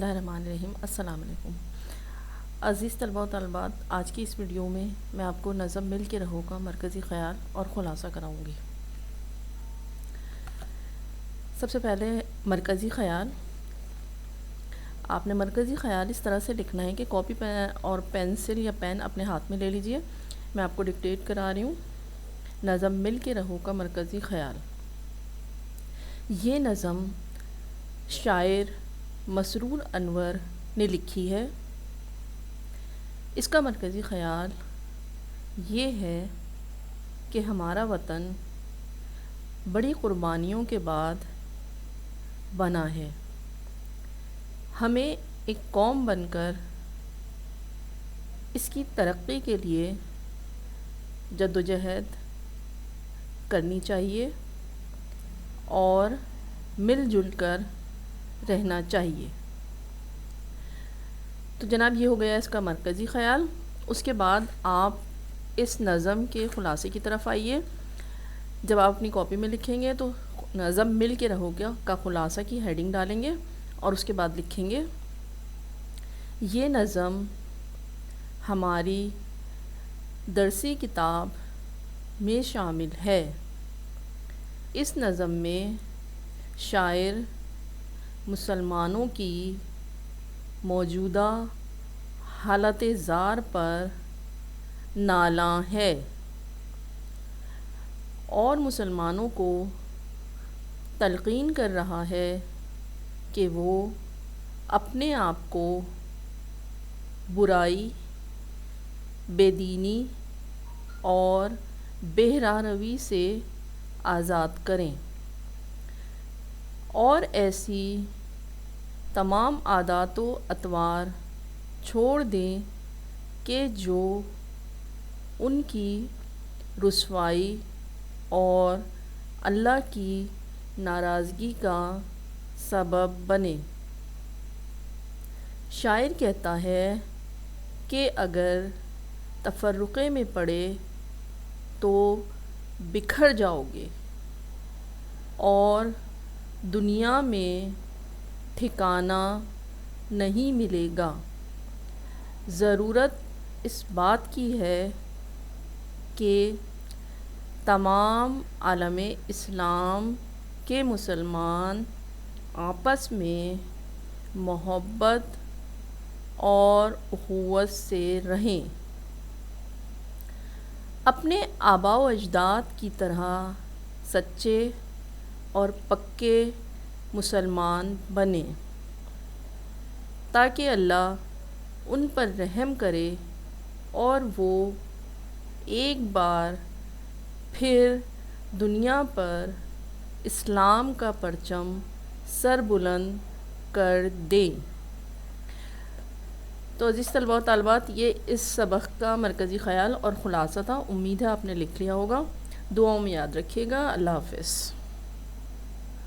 اللہ الرحمن الرحیم۔ السلام علیکم عزیز طلباء و طالبات، آج کی اس ویڈیو میں آپ کو نظم مل کے رہو کا مرکزی خیال اور خلاصہ کراؤں گی۔ سب سے پہلے مرکزی خیال، آپ نے مرکزی خیال اس طرح سے لکھنا ہے کہ کاپی اور پینسل یا پین اپنے ہاتھ میں لے لیجئے۔ میں آپ کو ڈکٹیٹ کرا رہی ہوں۔ نظم مل کے رہو کا مرکزی خیال، یہ نظم شاعر مسرور انور نے لکھی ہے۔ اس کا مرکزی خیال یہ ہے کہ ہمارا وطن بڑی قربانیوں کے بعد بنا ہے۔ ہمیں ایک قوم بن کر اس کی ترقی کے لیے جدوجہد کرنی چاہیے اور مل جل کر رہنا چاہیے۔ تو جناب یہ ہو گیا اس کا مرکزی خیال۔ اس کے بعد آپ اس نظم کے خلاصے کی طرف آئیے۔ جب آپ اپنی کاپی میں لکھیں گے تو نظم مل کے رہو گیا کا خلاصہ کی ہیڈنگ ڈالیں گے اور اس کے بعد لکھیں گے یہ نظم ہماری درسی کتاب میں شامل ہے۔ اس نظم میں شاعر مسلمانوں کی موجودہ حالت زار پر نالاں ہے اور مسلمانوں کو تلقین کر رہا ہے کہ وہ اپنے آپ کو برائی، بے دینی اور بے راہروی سے آزاد کریں اور ایسی تمام عادات و اطوار چھوڑ دیں کہ جو ان کی رسوائی اور اللہ کی ناراضگی کا سبب بنے۔ شاعر کہتا ہے کہ اگر تفرقے میں پڑے تو بکھر جاؤ گے اور دنیا میں ٹھکانہ نہیں ملے گا۔ ضرورت اس بات کی ہے کہ تمام عالم اسلام کے مسلمان آپس میں محبت اور اخوت سے رہیں، اپنے آباء و اجداد کی طرح سچے اور پکے مسلمان بنیں تاکہ اللہ ان پر رحم کرے اور وہ ایک بار پھر دنیا پر اسلام کا پرچم سر بلند کر دیں۔ تو عزیز طلباء و طالبات، یہ اس سبق کا مرکزی خیال اور خلاصہ تھا۔ امید ہے آپ نے لکھ لیا ہوگا۔ دعاؤں میں یاد رکھیے گا۔ اللہ حافظ۔